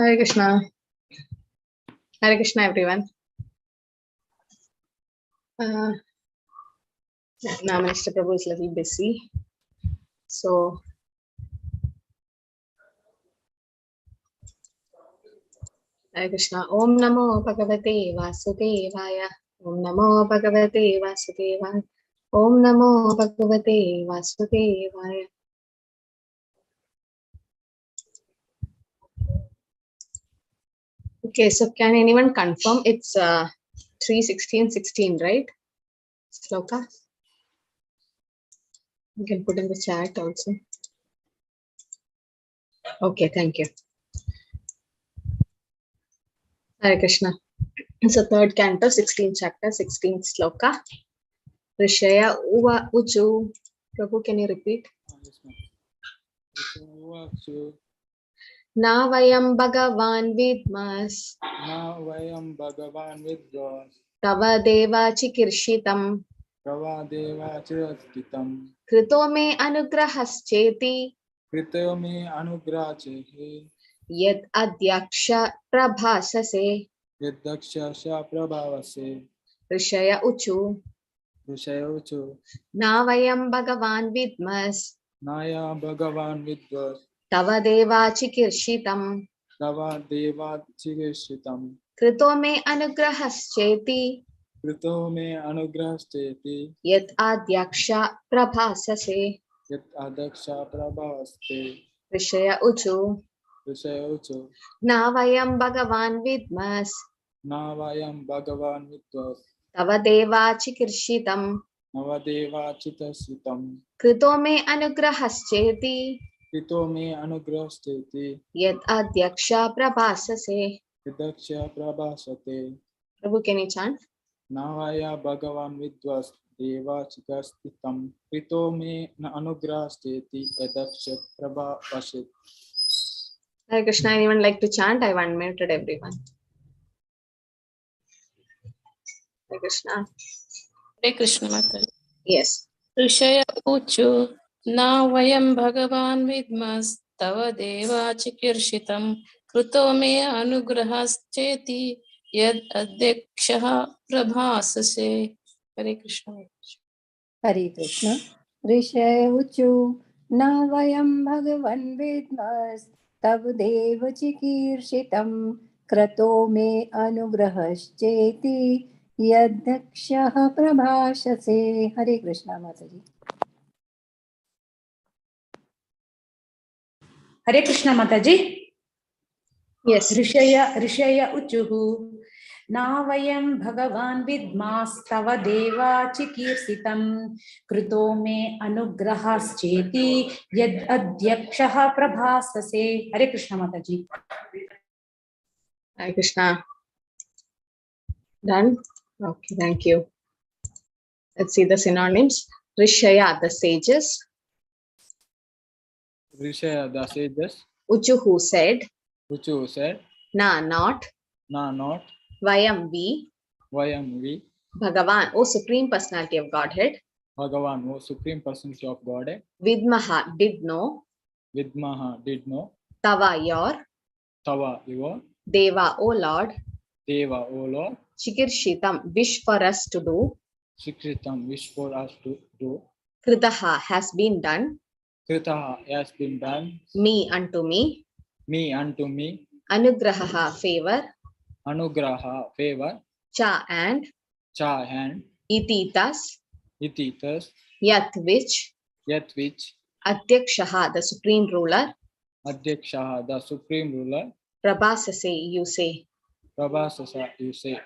Hare Krishna. Hare Krishna, everyone. Now, Mr. Prabhu is a little busy. So, Hare Krishna. Om Namo Bhagavate Vasudevaya. Om Namo Bhagavate Vasudevaya. Om Namo Bhagavate Vasudevaya. Okay, so can anyone confirm it's 3:16:16, right? Sloka. You can put in the chat also. Okay, thank you. Hare Krishna. So third canto, 16th chapter, 16th sloka. Rishaya Uva Uchu. Prabhu, can you repeat? Na vayam bhagavan vidmas. Na vayam bhagavan vidmas. Tava deva chikirshitam. Tava deva chirastitam. Krito me anugrahascheti. Krito me anugrachehi. Yad adyaksha prabhasase. Yadaksha sha prabhavase. Rishaya Uchu. Rishayochu. Na vayam bhagavan vidmas. Naya bhagavan vidmas. Tava deva chikirshitam. Tava deva chirishitam. Krito me anugrahascheti. Krito me anugrasteti. Yat adyaksha prabhasase. Yat adaksha prabhavaste. Rishaya Uchu. Rishayochu. Na vayam bhagavan vidmas. Na vayam bhagavan vidmas. Tava deva chikirshitam. Navadeva chitasitam. Krito me anugrahascheti. Krito me anugrasteti. Yat adyaksha prabhasase. Yadaksha prabhasate. Prabhu, can you chant? Navaya bhagavan vidvas deva chikastitam. Krito me anugrasteti. Yadaksha prabhasate. Hare Krishna, anyone like to chant? I've unmuted everyone. Hare Krishna. Hare Krishna Mataji. Yes. Rishaya Uchu Na vayam bhagavan vidmas tava deva chikirshitam kruto me anugrahascheti yad adyakshaha prabhasase. Hare Krishna. Hare Krishna. Rishaya Uchu Na vayam bhagavan vidmas tav deva chikirshitam krato me anugrahascheti yadakshaha prabhashase. Hare Krishna Mataji. Hare Krishna Mataji. Yes. Rishaya Uchuhu Na vayam bhagavan vidmas tava deva chikirsitam kruto me anugrahascheti yad adyakshaha prabhasase. Hare Krishna Mataji. Hare Krishna. Done? Okay, thank you. Let's see the synonyms. Rishaya, the sages. Rishaya the sages. Uchuhu said. Uchu said. Na, not. Na not. Vayam, we. Vayam we. Bhagavan, O Supreme Personality of Godhead. Bhagavan, O Supreme Personality of Godhead. Vidmaha, did know. Vidmaha, did know. Tava, your. Tava, your. Deva, O Lord. Deva, O Lord. Chikirshitam, wish for us to do. Shikritam, wish for us to do. Kritaha, has been done. Kritaha, has been done. Me, unto me. Me, unto me. Anugrahaha, favor. Anugraha, favor. Cha, and. Cha, hand. Iti, thus. Iti, thus. Yat, which. Yet which. Adyakshaha, the supreme ruler. Adyakshaha, the supreme ruler. Prabhasase, you say. Prabhasasa, you say.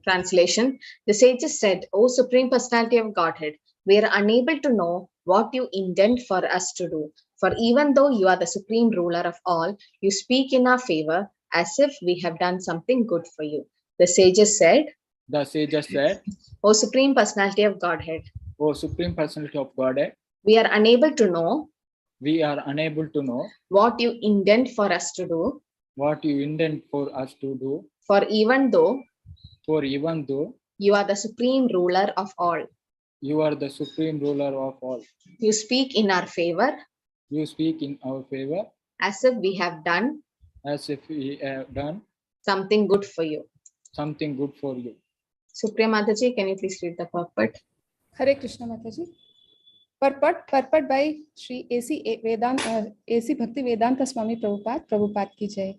Translation. The sages said, O Supreme Personality of Godhead, we are unable to know what you intend for us to do. For even though you are the supreme ruler of all, you speak in our favor as if we have done something good for you. The sages said, The sages said, O Supreme Personality of Godhead, O Supreme Personality of Godhead, we are unable to know we are unable to know what you intend for us to do. what you intend for us to do. For even though you are the supreme ruler of all, you are the supreme ruler of all. You speak in our favor. You speak in our favor. As if we have done. As if we have done. Something good for you. Something good for you. Supriya Mataji, can you please read the purport? Hare Krishna Mataji. Purport by Sri A.C. Bhakti Vedanta Swami Prabhupada. Prabhupada ki jai.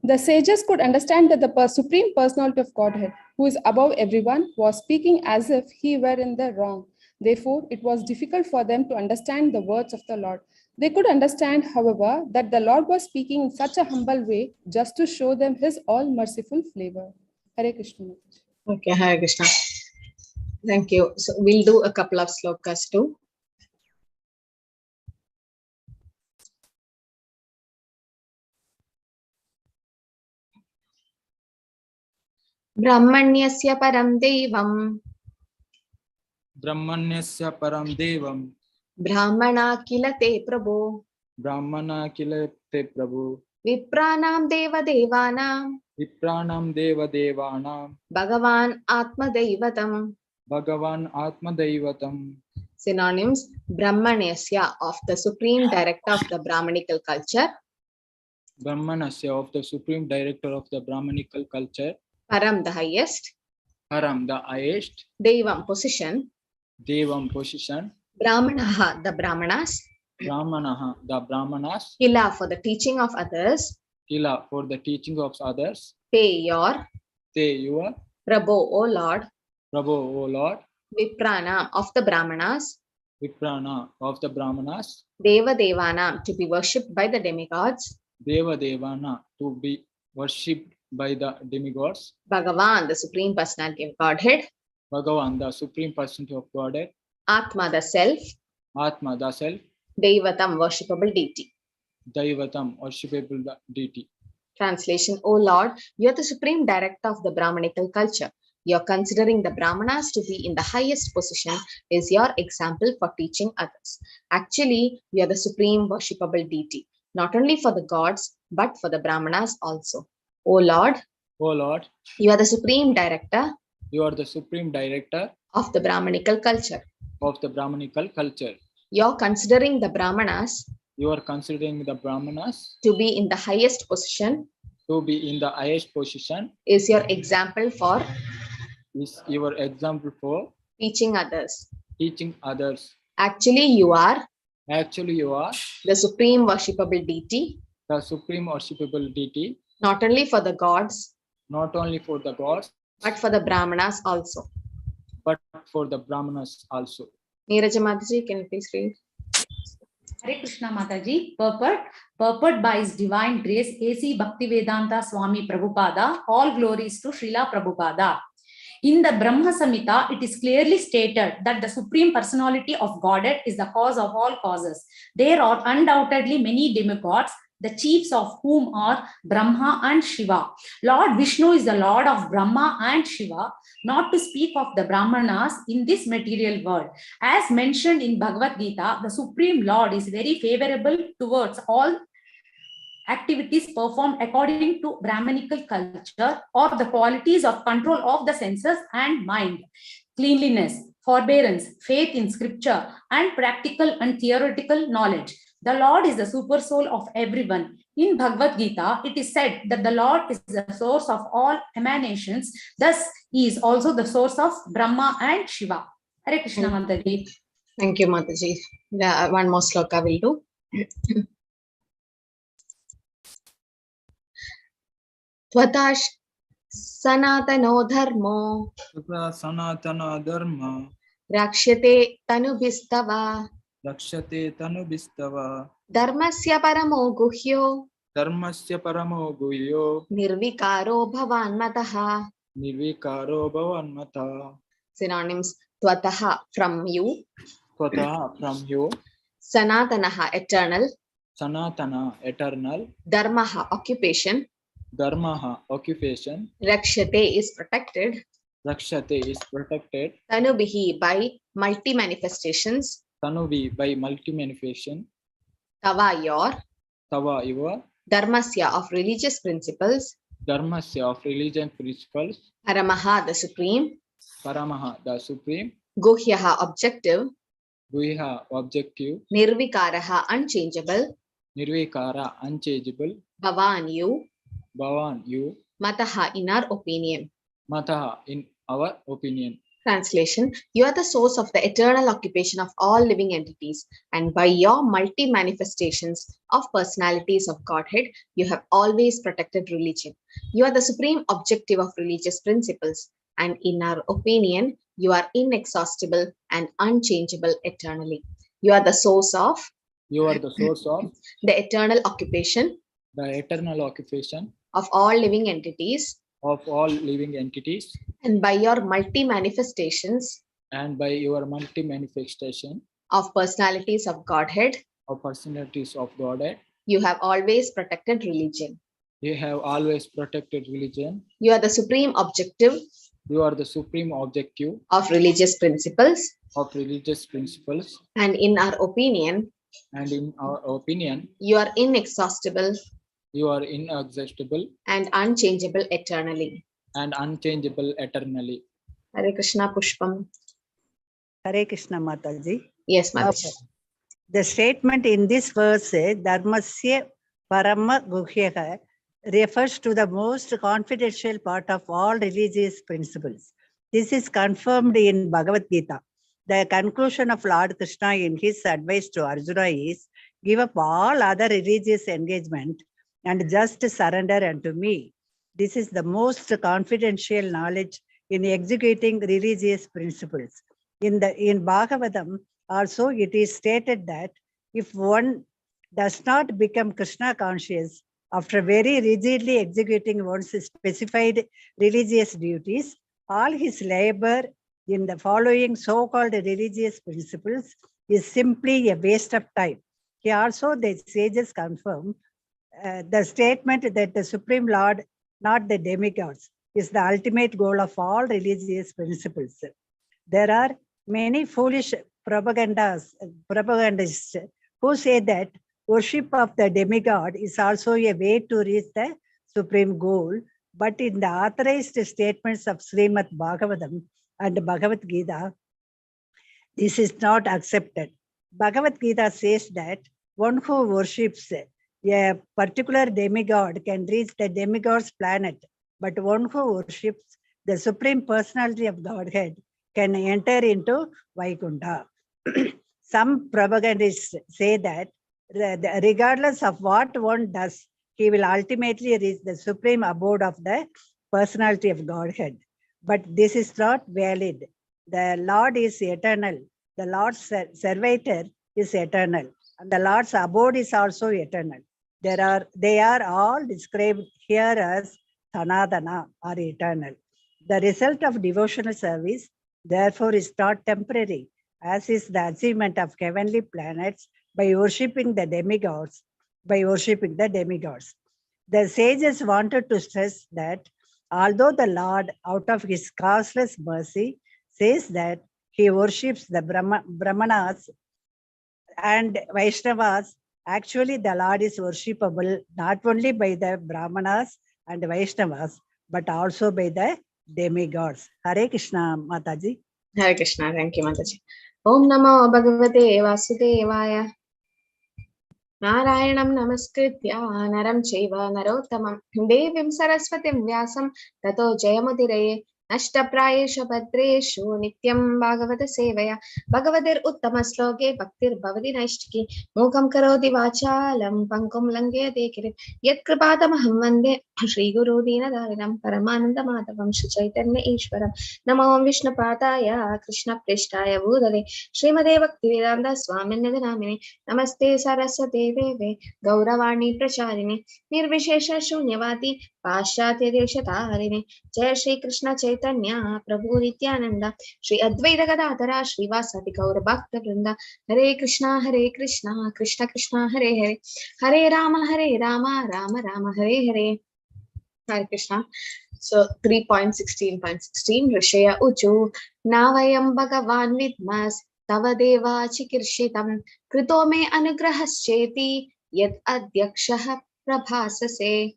The sages could understand that the Supreme Personality of Godhead, who is above everyone, was speaking as if he were in the wrong. Therefore, it was difficult for them to understand the words of the Lord. They could understand, however, that the Lord was speaking in such a humble way just to show them his all-merciful flavor. Hare Krishna. Okay, Hare Krishna. Thank you. So we'll do a couple of slokas too. Brahmanyasya param devam Brahmanyasya param devam Brahmana kilate prabhu Brahmana kilate prabhu Vipranam deva devanam Vipranam deva devanam Bhagavan Atma Deivatam. Bhagavan Atma Deivatam. Synonyms: Brahmanyasya, of the Supreme Director of the Brahmanical culture. Brahmanasya, of the Supreme Director of the Brahmanical culture. Param, the highest. Param, the highest. Devam, position. Devam, position. Brahmanaha, the Brahmanas. Brahmanaha, the Brahmanas. Kila, for the teaching of others. Kila, for the teaching of others. Te, your. Te, your. Prabhu, O Lord. Prabhu, O Lord. Viprana, of the Brahmanas. Viprana, of the Brahmanas. Deva Devana, to be worshipped by the demigods. Deva Devana, to be worshipped by the demigods. Bhagavan, the Supreme Personality of Godhead. Bhagavan, the Supreme Personality of Godhead. Atma, the Self. Atma, the Self. Devatam, worshipable deity. Daivatam, worshipable deity. Translation: O Lord, you are the Supreme Director of the Brahmanical culture. Your considering the Brahmanas to be in the highest position is your example for teaching others. Actually, you are the Supreme worshipable deity, not only for the gods, but for the Brahmanas also. O Lord, O Lord, you are the Supreme Director. You are the Supreme Director of the Brahmanical culture. Of the Brahmanical culture. You're considering the Brahmanas. You are considering the Brahmanas to be in the highest position. To be in the highest position. Is your example for. Is your example for. Teaching others. Teaching others. Actually, you are. Actually, you are. The Supreme worshipable deity. The Supreme worshipable deity. Not only for the gods. Not only for the gods. But for the Brahmanas also. But for the Brahmanas also. Neeraja Mataji, can you please read? Hare Krishna Mataji. Purport by His Divine Grace A.C. Bhaktivedanta Swami Prabhupada. All glories to Srila Prabhupada. In the Brahma Samhita, it is clearly stated that the Supreme Personality of Godhead is the cause of all causes. There are undoubtedly many demigods, the chiefs of whom are Brahma and Shiva. Lord Vishnu is the Lord of Brahma and Shiva, not to speak of the Brahmanas in this material world. As mentioned in Bhagavad Gita, the Supreme Lord is very favorable towards all activities performed according to Brahmanical culture or the qualities of control of the senses and mind, cleanliness, forbearance, faith in scripture, and practical and theoretical knowledge. The Lord is the super soul of everyone. In Bhagavad Gita, it is said that the Lord is the source of all emanations. Thus, he is also the source of Brahma and Shiva. Hare Krishna Mataji. Thank you, Mataji. One more sloka will do. Tvatash sanatano dharmo. Sanatana dharma. Rakshate tanubhistava. Rakshate tanubhistava. Dharmasya paramo guhyo. Dharmasya paramo guhyo. Nirvikaro bhavan mataha. Nirvikaro bhavan mataha. Synonyms: Tvataha, from you. Tvataha, from you. Sanatanaha, eternal. Sanatana, eternal. Dharmaha, occupation. Dharmaha, occupation. Rakshate is protected. Rakshate is protected. Tanubihi, by multi-manifestations. Tanubi, by multi-manifestation. Tava, your. Tava, your. Dharmasya, of religious principles. Dharmasya, of religion principles. Paramaha, the supreme. Paramaha, the supreme. Guhyaha, objective. Guhya, objective. Nirvikaraha, unchangeable. Nirvikara, unchangeable. Bhavan, you. Bhavan, you. Mataha, in our opinion. Mataha, in our opinion. Translation: You are the source of the eternal occupation of all living entities, and by your multi manifestations of personalities of Godhead, you have always protected religion. You are the supreme objective of religious principles, and in our opinion, you are inexhaustible and unchangeable eternally. You are the source of You are the source of the eternal occupation the eternal occupation of all living entities, of all living entities, and by your multi manifestations and by your multi-manifestation of personalities of Godhead, of personalities of Godhead, you have always protected religion. you have always protected religion. You are the supreme objective You are the supreme objective of religious principles, of religious principles, and in our opinion, and in our opinion, you are inexhaustible you are inexhaustible and unchangeable eternally. and unchangeable eternally. Hare Krishna Pushpam. Hare Krishna Mataji. Yes, Mataji. The statement in this verse, Dharmasya Parama Guhyaha, refers to the most confidential part of all religious principles. This is confirmed in Bhagavad Gita. The conclusion of Lord Krishna in his advice to Arjuna is, give up all other religious engagement and just surrender unto me. This is the most confidential knowledge in executing religious principles. In Bhagavatam, also it is stated that if one does not become Krishna conscious after very rigidly executing one's specified religious duties, all his labor in the following so-called religious principles is simply a waste of time. Here also the sages confirm the statement that the Supreme Lord, not the demigods, is the ultimate goal of all religious principles. There are many foolish propagandists who say that worship of the demigod is also a way to reach the supreme goal. But in the authorized statements of Srimad Bhagavatam and Bhagavad Gita, this is not accepted. Bhagavad Gita says that one who worships a particular demigod can reach the demigod's planet, but one who worships the Supreme Personality of Godhead can enter into Vaikuntha. Some propagandists say that regardless of what one does, he will ultimately reach the supreme abode of the personality of Godhead. But this is not valid. The Lord is eternal. The Lord's servitor is eternal. And the Lord's abode is also eternal. They are all described here as Sanatana or eternal. The result of devotional service, therefore, is not temporary, as is the achievement of heavenly planets by worshipping the demigods. The sages wanted to stress that although the Lord, out of his causeless mercy, says that he worships the Brahmanas and Vaishnavas, actually the Lord is worshipable not only by the Brahmanas and Vaishnavas, but also by the demigods. Hare Krishna, Mataji. Hare Krishna. Thank you, Mataji. Om Namo Bhagavate Vasudevaya. Narayanam Namaskritya Naram Chaiva Narottamam Devim Saraswatim Vyasam Tato Jayamudiraye Nashtaprayeshu Bhadreshu Nityam Bhagavata Sevaya Bhagavadir Uttama Sloke Bhaktir Bhavati Naishtiki Mukham Karoti Vachalam Pankum Langayate Kirit Yat Kripatamaham Vande Shri Guru Dinadarinam Paramananda Madhavam Shri Chaitanya Ishwaram Namo Vishnu Padaya Krishna Prishtaya Bhudale Srimade Bhaktivedanta Swami Nadanamini Namaste Saraswate Deve Gauravani Pracharine Nirvishesha Shunyavati Paschatya Deshatarine Jai Shri Krishna Chaitanya Prabhu Nityananda Shri Advaita Gadadhara Shri Vasati Gaura Bhakta Vrinda Hare Krishna Krishna Krishna Hare Hare Hare Rama Rama Rama Hare Hare. Hare Krishna. So 3.16.16 Rishaya Uchu Navayam Bhagavan Vidmas Tavadeva Chikirshitam Krito me anugrahascheti Yad Adyakshaha Prabhasase.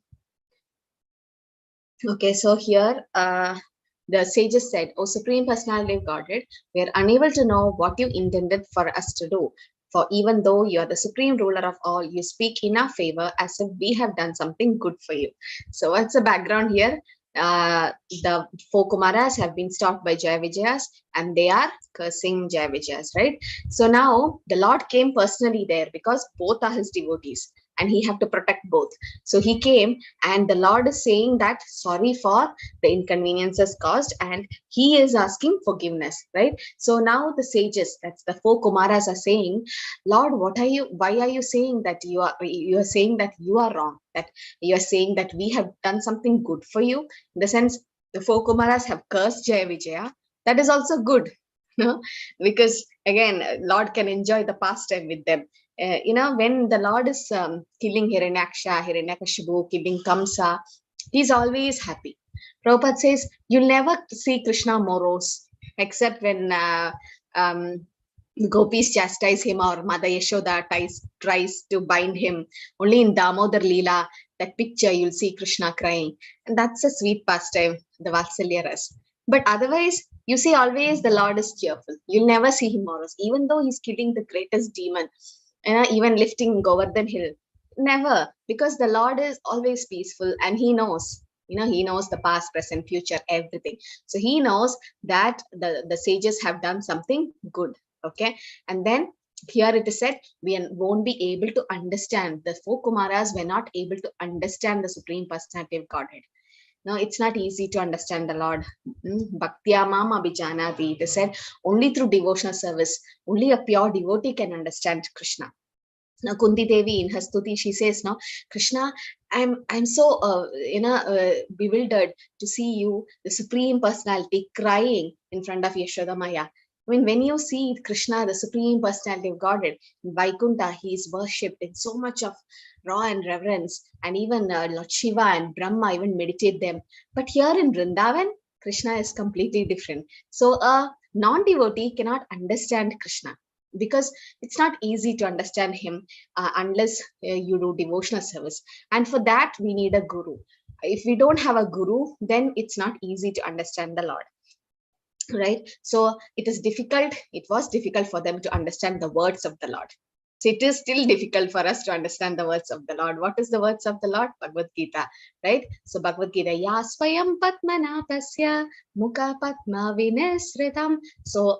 Okay, so here the sages said, O Supreme Personality of Godhead, we are unable to know what you intended for us to do. For even though you are the supreme ruler of all, you speak in our favor as if we have done something good for you. So what's the background here? the four Kumaras have been stopped by Jaya Vijayas and they are cursing Jaya Vijayas, right? So now the Lord came personally there because both are his devotees and he have to protect both. So he came and the Lord is saying that sorry for the inconveniences caused and he is asking forgiveness, right? So now the sages, that's the four Kumaras, are saying, Lord, why are you saying that you are saying that you are wrong, that you are saying that we have done something good for you? In the sense, the four Kumaras have cursed Jaya Vijaya. That is also good, no? Because again, Lord can enjoy the pastime with them. When the Lord is killing Hiranyaksha, Hiranyakashipu, killing Kamsa, he's always happy. Prabhupada says, you'll never see Krishna morose, except when the gopis chastise him or Mother Yashoda tries to bind him. Only in Damodar Leela, that picture, you'll see Krishna crying. And that's a sweet pastime, the Vatsalya Ras. But otherwise, you see always the Lord is cheerful. You'll never see him morose, even though he's killing the greatest demon, even lifting Govardhan Hill. Never, because the Lord is always peaceful and he knows. He knows the past, present, future, everything. So he knows that the sages have done something good. Okay. And then here it is said, we won't be able to understand. The four Kumaras were not able to understand the Supreme Personality of Godhead. No, it's not easy to understand the Lord. Bhaktya mam abhijanati. It is said, only through devotional service, only a pure devotee can understand Krishna. Now, Kunti Devi in her stuti, she says, "No, Krishna, I'm so bewildered to see you, the Supreme Personality, crying in front of Yashoda Maya. I mean, when you see Krishna, the Supreme Personality of Godhead, in Vaikuntha, he is worshipped in so much of raw and reverence, and even Lord Shiva and Brahma even meditate them. But here in Vrindavan, Krishna is completely different. So a non-devotee cannot understand Krishna, because it's not easy to understand him unless you do devotional service. And for that, we need a guru. If we don't have a guru, then it's not easy to understand the Lord. Right? So it was difficult for them to understand the words of the Lord. So it is still difficult for us to understand the words of the Lord. What is the words of the Lord? Bhagavad Gita, right? So Bhagavad Gita, Ya Swayam Padmanabhasya Mukha Padma Vinesritam. So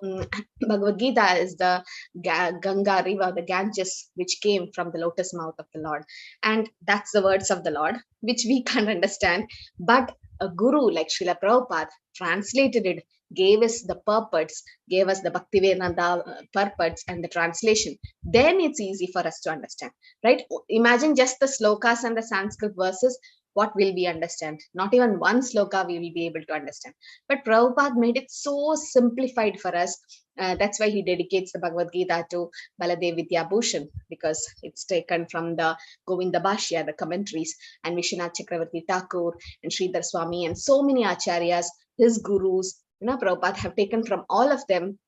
Bhagavad Gita is the Ganga river, the Ganges, which came from the lotus mouth of the Lord. And that's the words of the Lord, which we can't understand. But a guru like Srila Prabhupada translated it, gave us the purports, gave us the Bhaktivedanta purports and the translation. Then it's easy for us to understand, right? Imagine just the slokas and the Sanskrit verses. What will we understand? Not even one sloka we will be able to understand. But Prabhupada made it so simplified for us. That's why he dedicates the Bhagavad Gita to Baladev Vidya Bhushan, because it's taken from the Govinda Bhashya, the commentaries, and Vishwanath Chakravarti Thakur and Sridhar Swami and so many acharyas, his gurus, Prabhupada have taken from all of them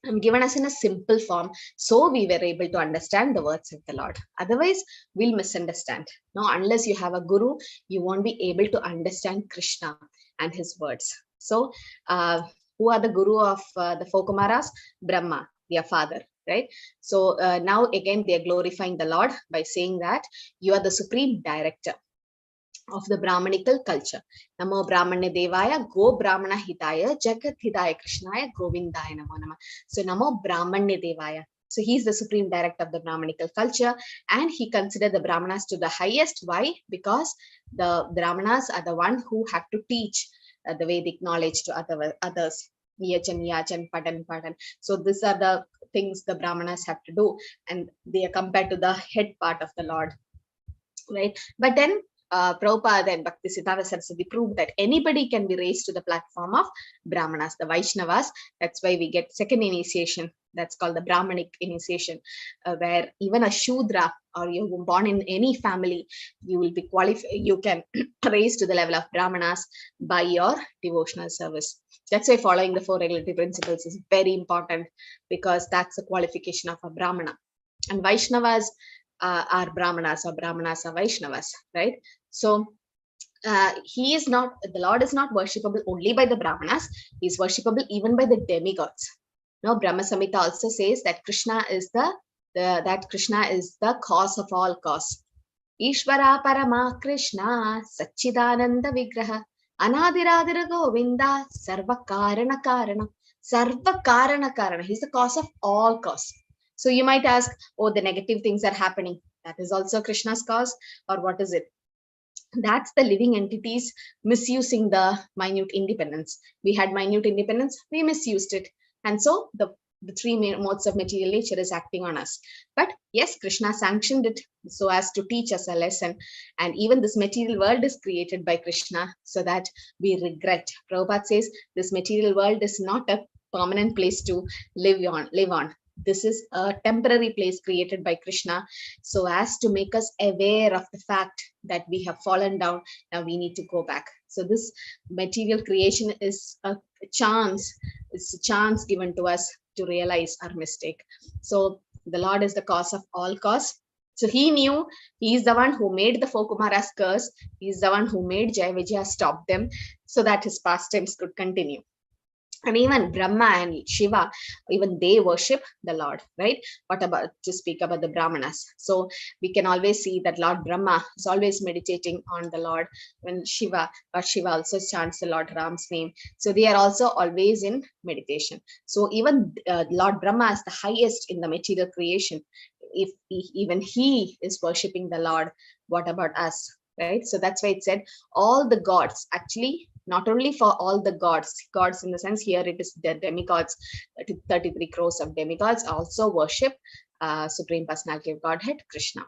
and given us in a simple form, so we were able to understand the words of the Lord. Otherwise, we'll misunderstand. No, unless you have a guru, you won't be able to understand Krishna and his words. So, who are the guru of the four Kumaras? Brahma, their father, right? So now again, they are glorifying the Lord by saying that you are the supreme director of the Brahmanical culture. Namo Brahmanya Devaya, Go Brahmana Hitaya, Jagat Hidaya Krishnaya, Govindaya Namo Nama. So Namo Brahmanya Devaya. So he's the supreme director of the Brahmanical culture, and he considered the Brahmanas to the highest. Why? Because the Brahmanas are the one who have to teach the Vedic knowledge to others. Yachan, Padan. So these are the things the Brahmanas have to do, and they are compared to the head part of the Lord, right? But then Prabhupada and Bhaktisiddhanta Saraswati proved that anybody can be raised to the platform of Brahmanas, the Vaishnavas. That's why we get second initiation. That's called the Brahmanic initiation, where even a Shudra, or you were born in any family, you will be qualified. You can raise to the level of Brahmanas by your devotional service. That's why following the four regulatory principles is very important, because that's the qualification of a Brahmana. And Vaishnavas are Brahmanas, or Brahmanas are Vaishnavas, right? So the Lord is not worshipable only by the Brahmanas. He is worshipable even by the demigods. Now, Brahma Samhita also says that Krishna is the cause of all cause. Ishvara Parama Krishna Satchidananda Vigraha Anadiradira Govinda, Sarva Karana Karana. Sarva Karana Karana. He's the cause of all cause. So you might ask, oh, the negative things are happening. That is also Krishna's cause, or what is it? That's the living entities misusing the minute independence. We had minute independence, we misused it. And so the three modes of material nature is acting on us. But yes, Krishna sanctioned it so as to teach us a lesson. And even this material world is created by Krishna so that we regret. Prabhupada says this material world is not a permanent place to live on. This is a temporary place created by Krishna so as to make us aware of the fact that we have fallen down. Now we need to go back. So this material creation is a chance. It's a chance given to us to realize our mistake. So the Lord is the cause of all cause. So he knew he is the one who made the four Kumaras curse. He is the one who made Jaya Vijaya stop them so that his pastimes could continue. And even Brahma and Shiva, even they worship the Lord, right? What about to speak about the Brahmanas? So we can always see that Lord Brahma is always meditating on the Lord. When Lord Shiva also chants the Lord Ram's name. So they are also always in meditation. So even Lord Brahma is the highest in the material creation. If even he is worshipping the Lord, what about us? Right? So that's why it said all the gods, actually not only for all the gods in the sense here it is the demigods, 33 crores of demigods also worship Supreme Personality of Godhead, Krishna.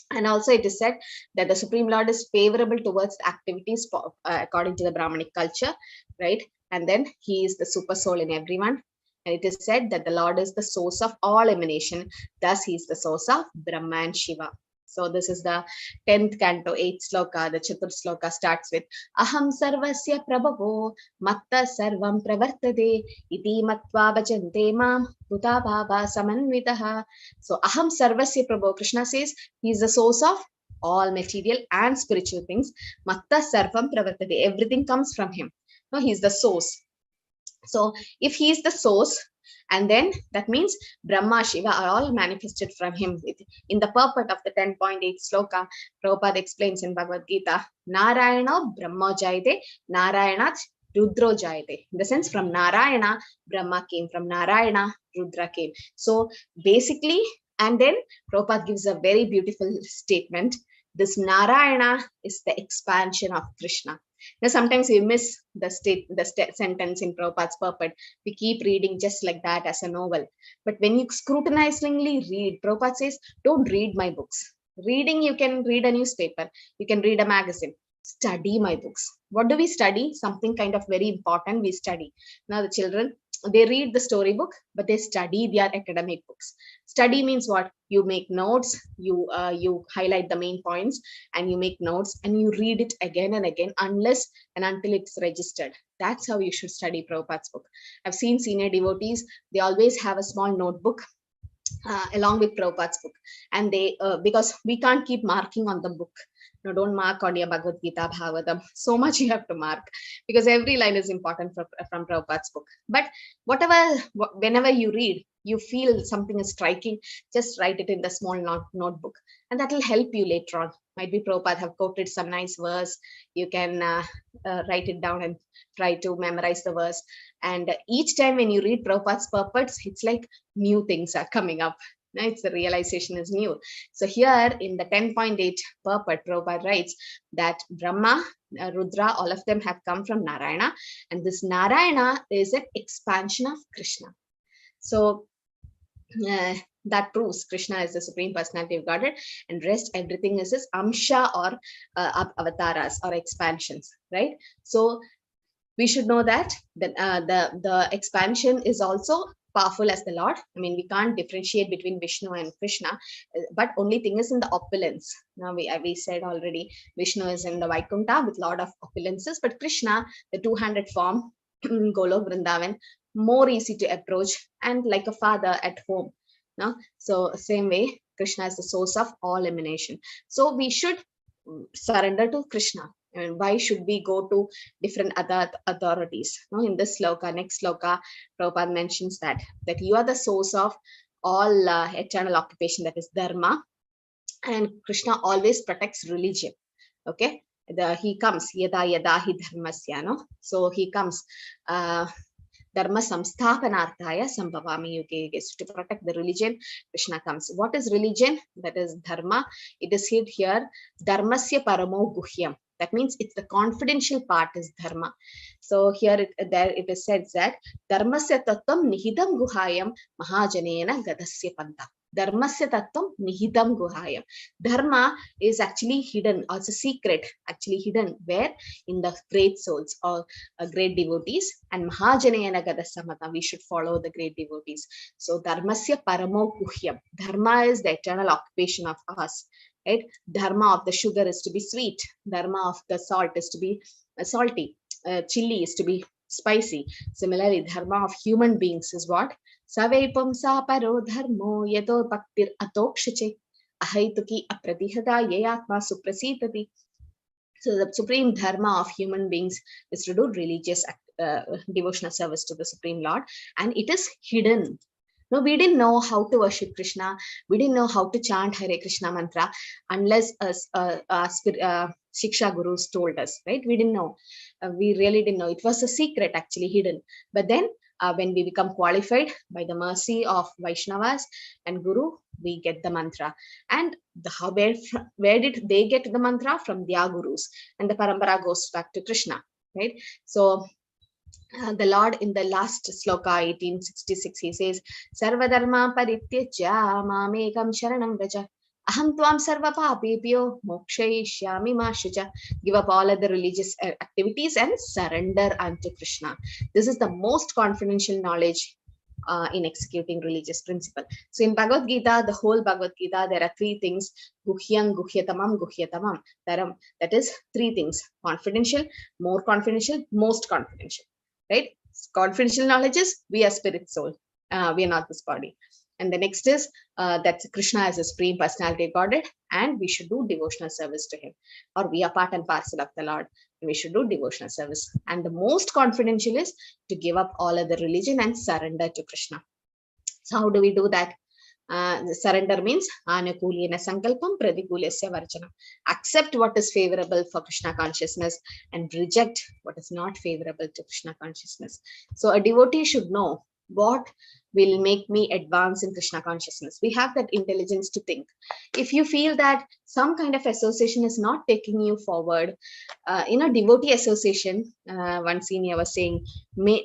And also it is said that the Supreme Lord is favorable towards the activities according to the Brahmanic culture, right? And then he is the super soul in everyone. And it is said that the Lord is the source of all emanation. Thus he is the source of Brahma and Shiva. So this is the 10th canto, 8th sloka. The Chaturth sloka starts with Aham sarvasya prabhavo matta sarvam pravartade iti matva bhajante mam bhuta bhava samanvitaha. So Aham sarvasya prabhavo, Krishna says he is the source of all material and spiritual things. Matta sarvam pravartade, everything comes from him. No, he is the source. So if he is the source, and then that means Brahma, Shiva are all manifested from him. In the purport of the 10.8 sloka, Prabhupada explains in Bhagavad Gita, Narayana Brahma Jayate, Narayana Rudro Jayate. In the sense, from Narayana, Brahma came, from Narayana, Rudra came. So basically, and then Prabhupada gives a very beautiful statement. This Narayana is the expansion of Krishna. Now, sometimes we miss the sentence in Prabhupada's purport. We keep reading just like that as a novel. But when you scrutinizingly read, Prabhupada says, don't read my books. Reading, you can read a newspaper. You can read a magazine. Study my books. What do we study? Something kind of very important we study. Now, the children, they read the storybook, but they study their academic books. Study means what? You make notes, you highlight the main points, and you make notes, and you read it again and again unless and until it's registered. That's how you should study Prabhupada's book. I've seen senior devotees, they always have a small notebook along with Prabhupada's book. And they, because we can't keep marking on the book. No, don't mark on your Bhagavad Gita, Bhagavatam. So much you have to mark because every line is important from Prabhupada's book. But whenever you read, you feel something is striking, just write it in the small notebook. And that will help you later on. Might be Prabhupada have quoted some nice verse. You can write it down and try to memorize the verse. And each time when you read Prabhupada's purports, it's like new things are coming up. It's the realization is new. So here in the 10.8 purport, Prabhupada writes that Brahma, Rudra, all of them have come from Narayana. And this Narayana is an expansion of Krishna. So that proves Krishna is the Supreme Personality of Godhead, and rest everything is his Amsha or avatars or expansions, right? So we should know that the expansion is also powerful as the Lord. I mean, we can't differentiate between Vishnu and Krishna, but only thing is in the opulence. Now we said already, Vishnu is in the Vaikuntha with lot of opulences, but Krishna, the two-handed form, Golok Vrindavan, more easy to approach and like a father at home. No? So same way, Krishna is the source of all emanation. So we should surrender to Krishna. And why should we go to different other authorities? No, in this sloka, next sloka, Prabhupada mentions that you are the source of all eternal occupation, that is dharma, and Krishna always protects religion. Okay, he comes, yada yada hi dharmasya, no? So he comes, dharma samsthapanarthaya sambhavami yuge yuge. So to protect the religion, Krishna comes. What is religion? That is dharma. It is hid here, dharmasya paramo guhyam. That means it's the confidential part is dharma. So here it is said that dharmasya tattvam nihidam guhayam mahajanena gadasya panta. Dharmasya tattvam nihidam guhayam. Dharma is actually hidden, or it's a secret actually hidden where? In the great souls or great devotees, and mahajanena gadasamata, we should follow the great devotees. So dharmasya paramo guhyam. Dharma is the eternal occupation of us. Right? Dharma of the sugar is to be sweet. Dharma of the salt is to be salty. Chili is to be spicy. Similarly, dharma of human beings is what? Savepam sa paro dharmo yato bhaktir atokshache ahaituki apratihata yayatma suprasitati. So the supreme dharma of human beings is to do religious devotional service to the Supreme Lord, and it is hidden. No, we didn't know how to worship Krishna. We didn't know how to chant Hare Krishna mantra unless Shiksha Gurus told us, right? We didn't know. We really didn't know. It was a secret actually hidden. But then when we become qualified by the mercy of Vaishnavas and Guru, we get the mantra. And where did they get the mantra? From their Gurus. And the parampara goes back to Krishna, right? So the Lord in the last sloka 1866 he says sarvadharma parityajya mamekam sharanam vraja aham tvam sarva papepyo mokshayishyami ma shucha. Give up all other religious activities and surrender unto Krishna. This is the most confidential knowledge in executing religious principle. So in Bhagavad Gita, the whole Bhagavad Gita, there are three things: guhyam, guhyatamam, guhyatamam. That is three things: confidential, more confidential, most confidential. Right? Confidential knowledge is we are spirit soul. We are not this body. And the next is that Krishna is a supreme personality of Godhead, and we should do devotional service to him. Or we are part and parcel of the Lord, and we should do devotional service. And the most confidential is to give up all other religion and surrender to Krishna. So how do we do that? Surrender means anukulena sankalpam pradikulasya varjanam. Accept what is favorable for Krishna consciousness and reject what is not favorable to Krishna consciousness. So a devotee should know what will make me advance in Krishna consciousness. We have that intelligence to think. If you feel that some kind of association is not taking you forward, in a devotee association, one senior was saying,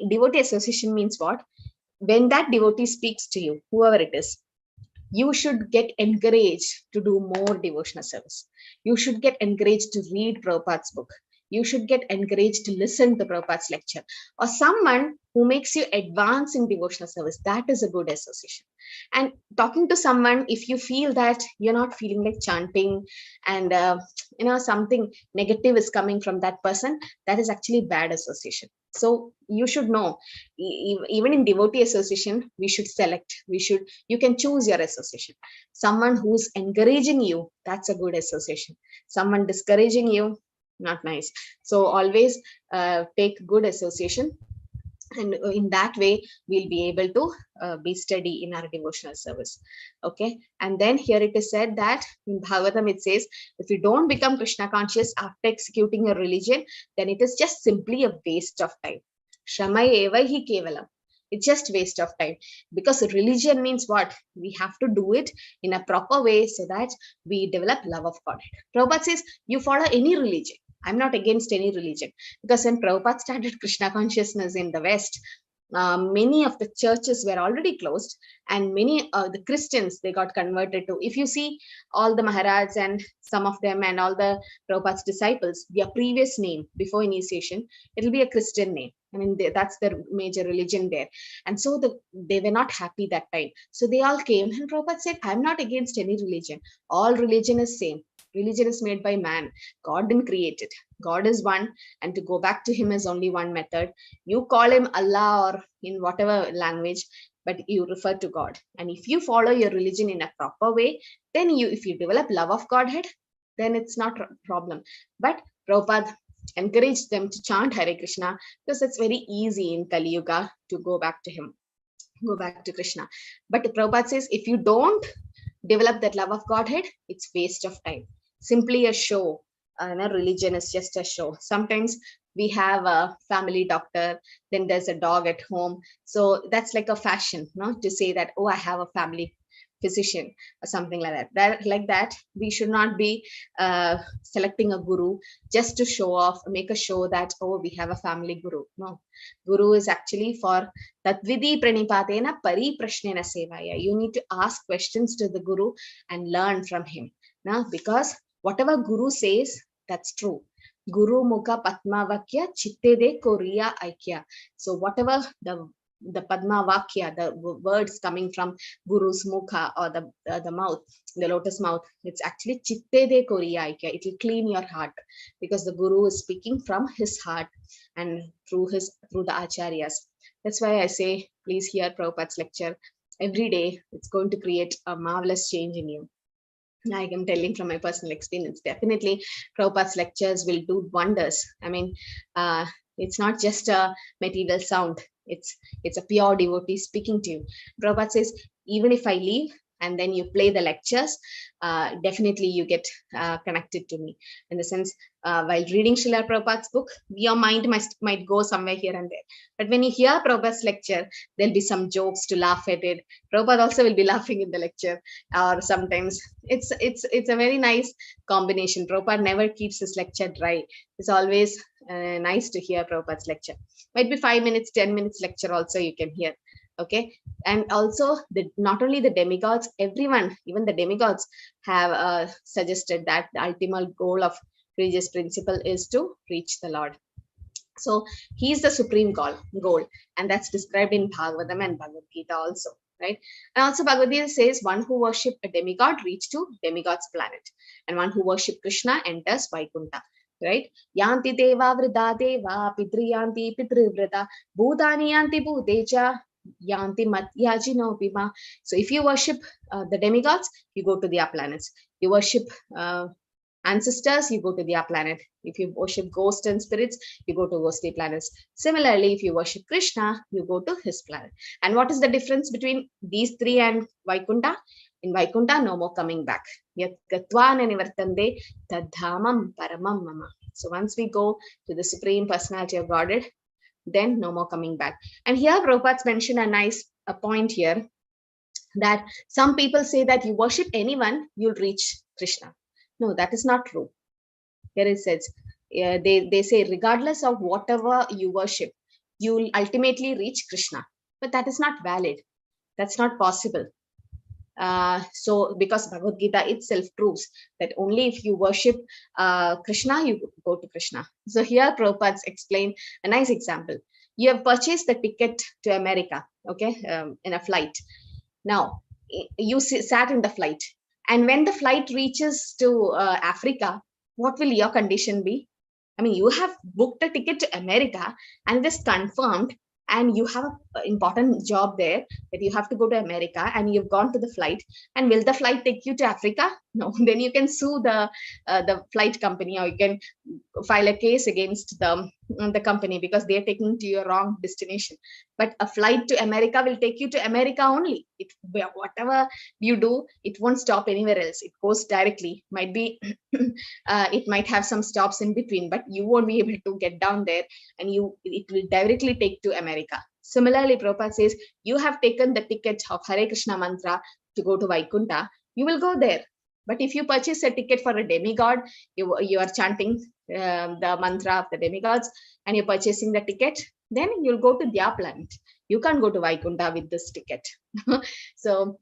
devotee association means what? When that devotee speaks to you, whoever it is, you should get encouraged to do more devotional service. You should get encouraged to read Prabhupada's book. You should get encouraged to listen to Prabhupada's lecture, or someone who makes you advance in devotional service. That is a good association. And talking to someone, if you feel that you're not feeling like chanting and something negative is coming from that person, that is actually bad association. So you should know, even in devotee association, we should select, you can choose your association. Someone who's encouraging you, that's a good association. Someone discouraging you, not nice. So always take good association, and in that way we'll be able to be steady in our devotional service. Okay. And then here it is said that in Bhagavatam it says, if you don't become Krishna conscious after executing a religion, then it is just simply a waste of time. Shrama eva hi kevalam. It's just waste of time, because religion means what? We have to do it in a proper way so that we develop love of Godhead. Prabhupada says, you follow any religion. I'm not against any religion, because when Prabhupada started Krishna consciousness in the West, many of the churches were already closed, and many the Christians, they got converted to. If you see all the Maharaj and some of them and all the Prabhupada's disciples, their previous name before initiation, it'll be a Christian name. I mean, that's their major religion there. And so they were not happy that time. So they all came, and Prabhupada said, I'm not against any religion. All religion is same. Religion is made by man. God didn't create it. God is one, and to go back to him is only one method. You call him Allah or in whatever language, but you refer to God. And if you follow your religion in a proper way, then if you develop love of Godhead, then it's not a problem. But Prabhupada encouraged them to chant Hare Krishna, because it's very easy in Kali Yuga to go back to him, go back to Krishna. But Prabhupada says, if you don't develop that love of Godhead, it's waste of time. Simply a show. religion is just a show. Sometimes we have a family doctor, then there's a dog at home. So that's like a fashion, to say that, oh, I have a family physician or something like that. Like that, we should not be selecting a guru just to show off, make a show that, oh, we have a family guru. No, guru is actually for Tatvidi pranipatena pari prashnena sevaya. You need to ask questions to the guru and learn from him. Now, because whatever guru says, that's true. Guru mukha padmavakya chitte de koriya aikya. So whatever the Padma Vakya, the words coming from Guru's mukha, or the mouth, the lotus mouth, it's actually chitte de koriya aikya. It will clean your heart, because the Guru is speaking from his heart and through the acharyas. That's why I say, please hear Prabhupada's lecture every day. It's going to create a marvelous change in you. I am telling from my personal experience. Definitely, Prabhupada's lectures will do wonders. I mean, it's not just a material sound. It's a pure devotee speaking to you. Prabhupada says, even if I leave and then you play the lectures, definitely you get connected to me. In the sense, while reading Srila Prabhupada's book, your mind might go somewhere here and there. But when you hear Prabhupada's lecture, there'll be some jokes to laugh at it. Prabhupada also will be laughing in the lecture. Or sometimes it's a very nice combination. Prabhupada never keeps his lecture dry. It's always nice to hear Prabhupada's lecture. Might be 5 minutes, 10 minutes lecture also you can hear. Okay. And also, not only the demigods, everyone, even the demigods have suggested that the ultimate goal of religious principle is to reach the Lord. So he is the supreme goal, and that's described in Bhagavatam and Bhagavad Gita also, right? And also Bhagavad Gita says, one who worship a demigod reach to demigod's planet, and one who worship Krishna enters Vaikuntha. Right? Yanti deva vrida deva pitriyanti pitrivrida bhutani yanti bhutecha yanti matyajino bima. So if you worship the demigods, you go to their planets. You worship ancestors, you go to their planet. If you worship ghosts and spirits, you go to ghostly planets. Similarly, if you worship Krishna, you go to his planet. And what is the difference between these three and Vaikuntha? In Vaikuntha, no more coming back. Yat gatvana nivartande tadhamam paramam mama. So once we go to the Supreme Personality of Godhead, then no more coming back. And here Prabhupada's mentioned a point here, that some people say that you worship anyone, you'll reach Krishna. No, that is not true. Here it says, they say regardless of whatever you worship, you'll ultimately reach Krishna. But that is not valid. That's not possible. So because Bhagavad Gita itself proves that only if you worship Krishna, you go to Krishna. So here Prabhupada's explained a nice example. You have purchased the ticket to America, okay, in a flight. Now, you sat in the flight. And when the flight reaches to Africa, what will your condition be? I mean, you have booked a ticket to America and it is confirmed, and you have an important job there that you have to go to America, and you've gone to the flight. And will the flight take you to Africa? No. Then you can sue the flight company, or you can file a case against the company, because they're taking to your wrong destination. But a flight to America will take you to America only. Whatever you do, it won't stop anywhere else. It goes directly. Might be it might have some stops in between, but you won't be able to get down there, and it will directly take to America. Similarly, Prabhupada says, you have taken the ticket of Hare Krishna mantra to go to Vaikuntha, you will go there. But if you purchase a ticket for a demigod, you are chanting the mantra of the demigods, and you're purchasing the ticket, then you'll go to their planet. You can't go to Vaikuntha with this ticket. So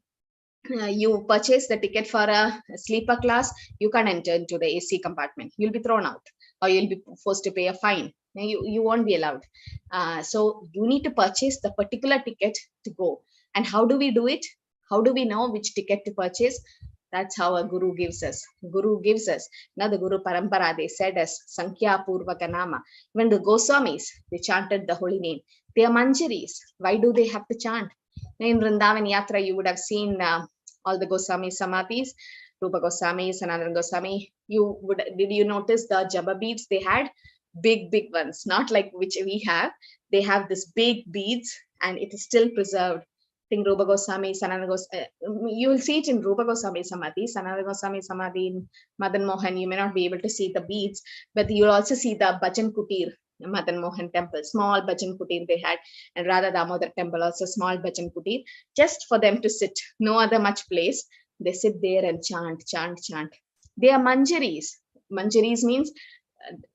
you purchase the ticket for a sleeper class, you can't enter into the AC compartment. You'll be thrown out, or you'll be forced to pay a fine. You won't be allowed. So you need to purchase the particular ticket to go. And how do we do it? How do we know which ticket to purchase? That's how a guru gives us. Guru gives us. Now the Guru Parampara, they said as Sankhya Purvaka Nama. When the Goswamis, they chanted the holy name. They are manjaris. Why do they have to chant? In Vrindavan Yatra, you would have seen all the Goswami Samadhis, Rupa Goswami, Sanatana Goswami. Did you notice the jaba beads they had? Big ones, not like which we have. They have this big beads, and it is still preserved think Rupa Goswami, Sanatana Goswami, you will see it in Rupa Goswami Samadhi, Sanatana Goswami Samadhi, in Madan Mohan. You may not be able to see the beads, but you'll also see the Bhajan Kutir, Madan Mohan temple, small Bhajan Kutir they had, and Radha Damodar temple, also small Bhajan Kutir, just for them to sit, no other much place. They sit there and chant, chant, chant. They are Manjaris. Manjaris means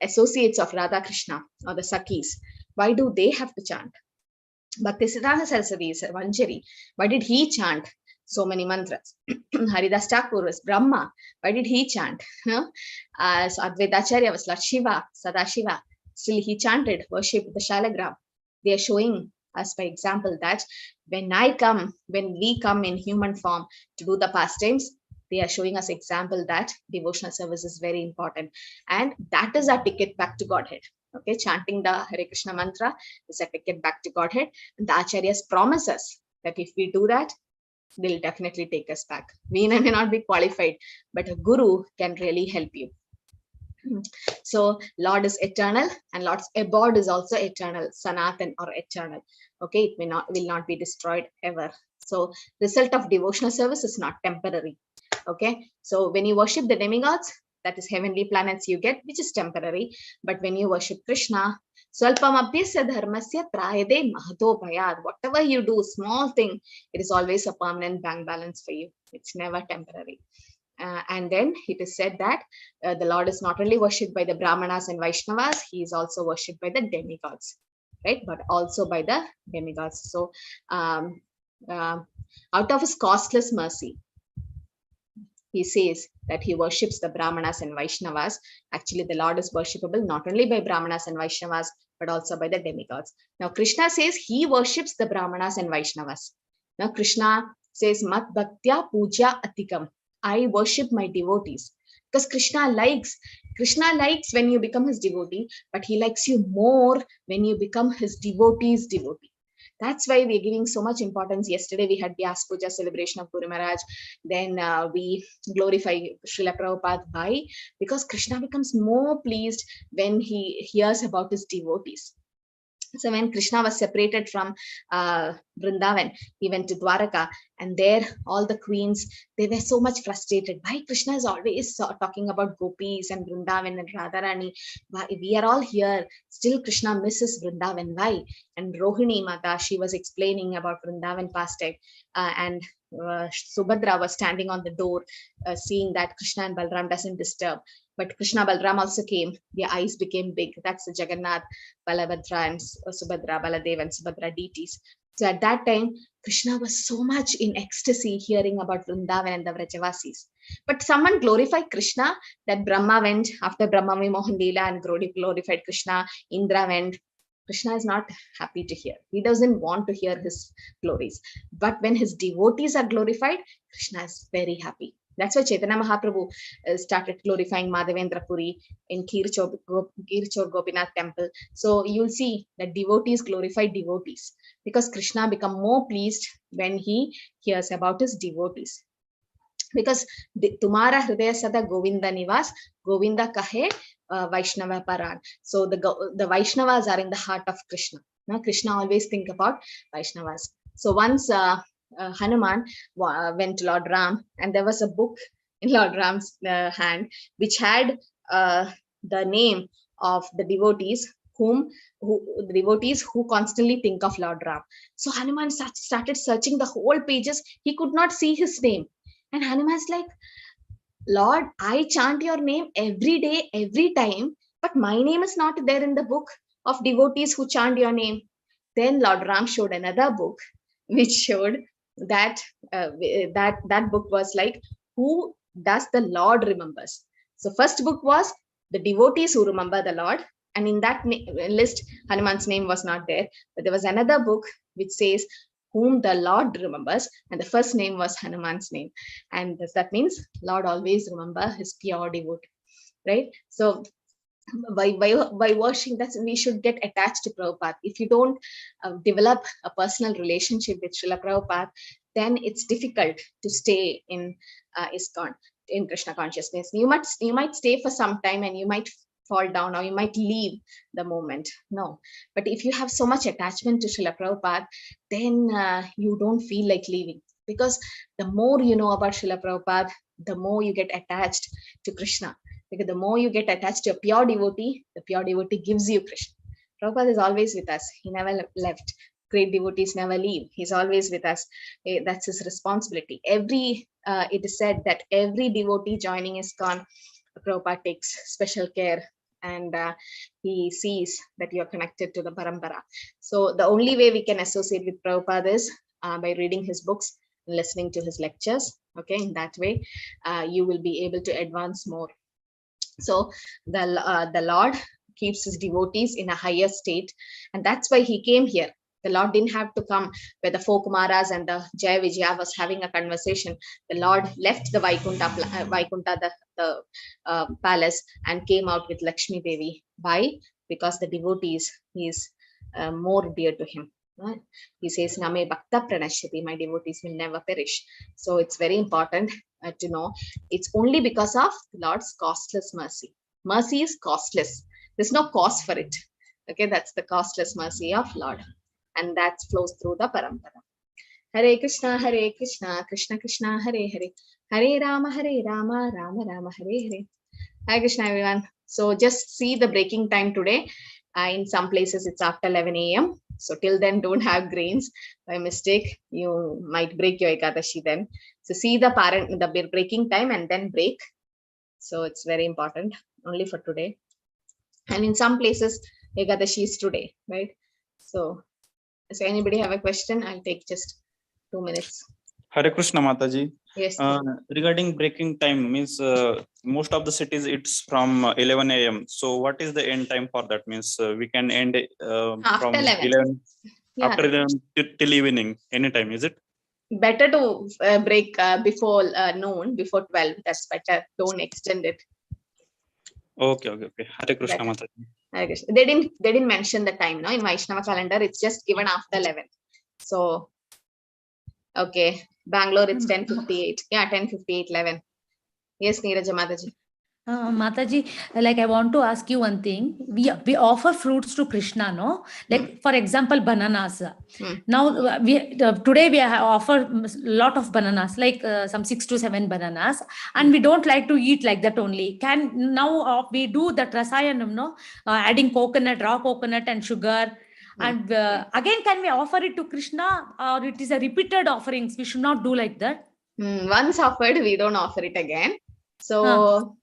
associates of Radha Krishna or the Sakis. Why do they have to chant? Bhaktisiddhanta Saraswati is a Manjari. Why did he chant so many mantras? Haridas Thakur was Brahma. Why did he chant? So Advaitacharya was Lord Shiva, Sadashiva. Still he chanted, worshipped the Shalagram. They are showing us by example that when we come in human form to do the pastimes, they are showing us example that devotional service is very important. And that is our ticket back to Godhead. Okay, chanting the Hare Krishna mantra is a ticket back to Godhead. And the Acharyas promise us that if we do that, they'll definitely take us back. We may not be qualified, but a guru can really help you. So Lord is eternal and Lord's abode is also eternal, Sanatan or eternal. Okay, it will not be destroyed ever. So result of devotional service is not temporary. Okay, so when you worship the demigods, that is heavenly planets you get, which is temporary. But when you worship Krishna, swalpamabhyasya dharmasya trayade mahadopayad. Whatever you do, small thing, it is always a permanent bank balance for you. It's never temporary. And then it is said that the Lord is not only worshipped by the Brahmanas and Vaishnavas, he is also worshipped by the demigods, right? But also by the demigods. So out of his costless mercy, he says that he worships the Brahmanas and Vaishnavas. Actually, the Lord is worshipable not only by Brahmanas and Vaishnavas, but also by the demigods. Now, Krishna says he worships the Brahmanas and Vaishnavas. Now, Krishna says, Mat Bhaktya Puja Atikam. I worship my devotees. Because Krishna likes when you become his devotee, but he likes you more when you become his devotee's devotee. That's why we're giving so much importance. Yesterday we had Vyas Puja celebration of Guru Maharaj. Then we glorify Srila Prabhupada. Why? Because Krishna becomes more pleased when he hears about his devotees. So when Krishna was separated from Vrindavan, he went to Dwaraka, and there all the queens, they were so much frustrated. Why Krishna is always talking about gopis and Vrindavan and Radharani? Why we are all here, still Krishna misses Vrindavan. Why? And Rohini Mata, she was explaining about Vrindavan pastime, and Subhadra was standing on the door, seeing that Krishna and Balram doesn't disturb. But Krishna Balram also came. Their eyes became big. That's the Jagannath, Balabhadra, and Subhadra, Baladev and Subhadra deities. So at that time, Krishna was so much in ecstasy hearing about Vrindavan and the Vrajavasis. But someone glorified Krishna, that Brahma went after Brahma Mohan Leela and glorified Krishna. Indra went. Krishna is not happy to hear. He doesn't want to hear his glories. But when his devotees are glorified, Krishna is very happy. That's why Chaitanya Mahaprabhu started glorifying Madhavendra Puri in Kirchor Gopinath temple. So you'll see that devotees glorify devotees because Krishna become more pleased when he hears about his devotees. Because Tumara Hridaya Sada Govinda Nivas, Govinda Kahe Vaishnava Paran. So the Vaishnavas are in the heart of Krishna. Now Krishna always think about Vaishnavas. So once Hanuman went to Lord Ram, and there was a book in Lord Ram's hand which had the name of the devotees who constantly think of Lord Ram. So Hanuman started searching the whole pages. He could not see his name, and Hanuman's like, Lord, I chant your name every day, every time, but my name is not there in the book of devotees who chant your name. Then Lord Ram showed another book which showed that that book was like, who does the Lord remembers. So first book was the devotees who remember the Lord, and in that list Hanuman's name was not there, but there was another book which says whom the Lord remembers, and the first name was Hanuman's name, and that means Lord always remember his pure devotee, right? So by worshiping, that we should get attached to Prabhupada. If you don't develop a personal relationship with Srila Prabhupada, then it's difficult to stay in ISKCON, in Krishna consciousness. You might stay for some time and you might fall down or you might leave the moment. No. But if you have so much attachment to Srila Prabhupada, then you don't feel like leaving. Because the more you know about Srila Prabhupada, the more you get attached to Krishna. Because the more you get attached to a pure devotee, the pure devotee gives you Krishna. Prabhupada is always with us. He never left. Great devotees never leave. He's always with us. That's his responsibility. It is said that every devotee joining ISKCON, Prabhupada takes special care, and he sees that you are connected to the parampara. So the only way we can associate with Prabhupada is by reading his books, listening to his lectures. Okay, in that way, you will be able to advance more. So the Lord keeps his devotees in a higher state, and that's why he came here. The Lord didn't have to come where the four Kumaras and the Jaya Vijaya was having a conversation. The Lord left the Vaikuntha, the palace, and came out with Lakshmi Devi. Why? Because the devotees, he is more dear to him. Right? He says, Name Bhakta Pranashyati, my devotees will never perish. So it's very important to know it's only because of the Lord's costless mercy. Mercy is costless. There's no cost for it. Okay, that's the costless mercy of Lord. And that flows through the parampara. Hare Krishna, Krishna Krishna, Hare Hare, Hare Rama, Rama Rama, Hare Hare. Hare Krishna, everyone. So just see the breaking time today. In some places, it's after 11 a.m. So till then, don't have grains. By mistake, you might break your Ekadashi then. So see the breaking time and then break. So it's very important, only for today. And in some places, Ekadashi is today, right? So anybody have a question? I'll take just 2 minutes. Hare Krishna Mataji. Yes. Regarding breaking time, means most of the cities it's from 11 a.m. So what is the end time for that? Means we can end from 11 after 11 till evening, anytime, is it? Better to break before noon, before 12. That's better. Don't extend it. Okay. Hare Krishna Mataji. Hare Krishna. They didn't mention the time, no? In Vaishnava calendar, it's just given after 11. So, okay. Bangalore, it's 10:58. Yeah, 10:58, 11. Yes, Neeraja Mataji. Mataji, like I want to ask you one thing. We offer fruits to Krishna, no? Like for example, bananas. Now today we offer a lot of bananas, like some 6 to 7 bananas, and we don't like to eat like that only. Now we do that rasayanam, no? Adding coconut, raw coconut and sugar. And again, can we offer it to Krishna, or it is a repeated offerings? We should not do like that. Once offered, we don't offer it again. So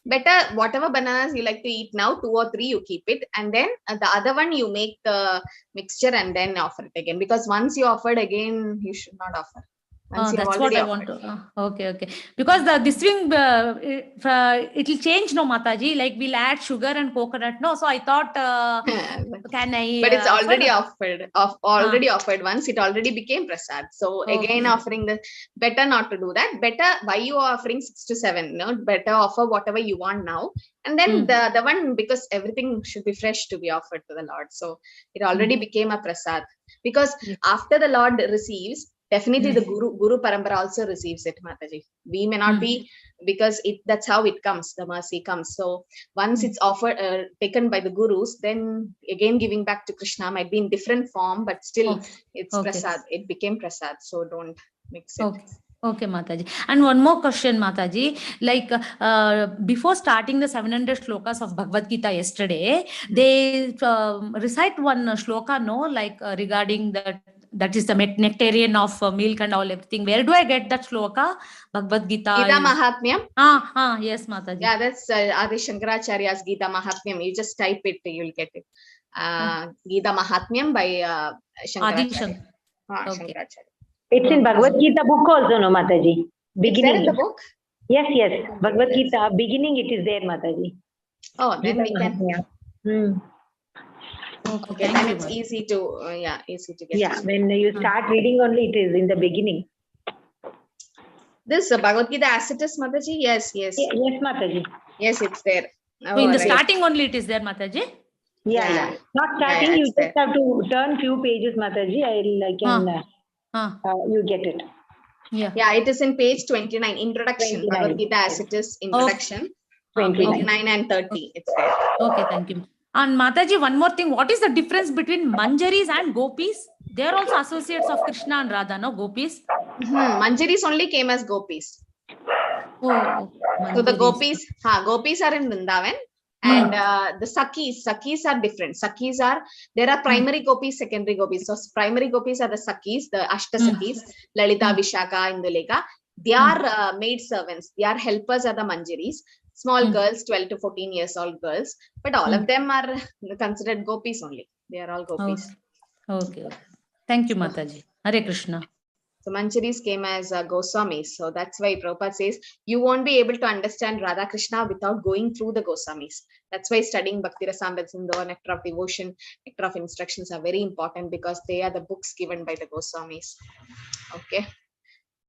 better whatever bananas you like to eat now, 2 or 3 you keep it, and then the other one you make the mixture and then offer it again. Because once you offered again, you should not offer. That's what I want to. Okay. Because this thing, it will change, no, Mataji. Like we'll add sugar and coconut, no. So I thought, can I? But it's already offered. Offered once. It already became prasad. So again, offering the better not to do that. Better why you are offering 6 to 7. No, better offer whatever you want now, and then the one, because everything should be fresh to be offered to the Lord. So it already became a prasad. Because after the Lord receives, definitely the Guru Parampara also receives it, Mataji. We may not be, because that's how it comes, the mercy comes. So once it's offered, taken by the Gurus, then again giving back to Krishna might be in different form, but still it's prasad. It became prasad. So don't mix it. Okay, Mataji. And one more question, Mataji. Like before starting the 700 shlokas of Bhagavad Gita yesterday, they recite one shloka, no, like regarding that is the nectarian of milk and all everything. Where do I get that shloka? Bhagavad Gita. Gita Mahatmyam. Yes, Mataji. Yeah, that's Adi Shankaracharya's Gita Mahatmyam. You just type it, you'll get it. Gita Mahatmyam by Shankaracharya. Shankaracharya. It's in Bhagavad Gita book also, no, Mataji? Beginning. It's there in the book? Yes. Bhagavad Gita, beginning it is there, Mataji. Oh, then we can. Okay, then it's easy to get. Yeah, when you start reading only, it is in the beginning. This Bhagavad Gita as it is, Mataji? Yes. Yes, Mataji. Yes, it's there. So in the starting only it is there, Mataji? Yeah. Not starting, you just have to turn few pages, Mataji. You get it. Yeah, it is in page 29, introduction. 29. Bhagavad Gita as it is, introduction. 29 and 30. It's there. Okay, thank you. And Mataji, one more thing. What is the difference between Manjaris and Gopis? They are also associates of Krishna and Radha, no? Gopis? Manjaris only came as Gopis. Oh, so the Gopis are in Vrindavan. And the Sakis are different. Sakis are, there are primary Gopis, secondary Gopis. So primary Gopis are the Sakis, the Ashta Sakis, Lalita, Vishaka, Induleka. They are maid servants. Their helpers are the Manjaris. Small girls, 12 to 14 years old girls. But all of them are considered Gopis only. They are all Gopis. Okay. Thank you, Mataji. Hare Krishna. So Manjaris came as Goswamis. So that's why Prabhupada says, you won't be able to understand Radha Krishna without going through the Goswamis. That's why studying Bhakti Rasamrita Sindhu, Nectar of Devotion, Nectar of Instructions are very important because they are the books given by the Goswamis. Okay.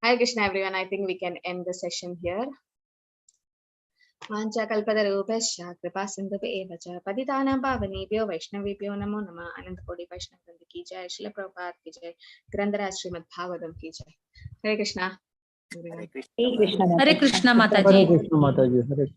Hare Krishna, everyone. I think we can end the session here. Vanchakalpatarubhasya kripa sindhubhe eva cha patitanam pavanebhyo vaishnavebhyo namo namah. Anantapodi Vaishnava ki jai, Srila Prabhupada ki jai, Grandhara Srimad Bhagavatam ki jai. Hare Krishna. Hare Krishna. Hare Krishna, Mataji. Hare Krishna, Mataji. Hare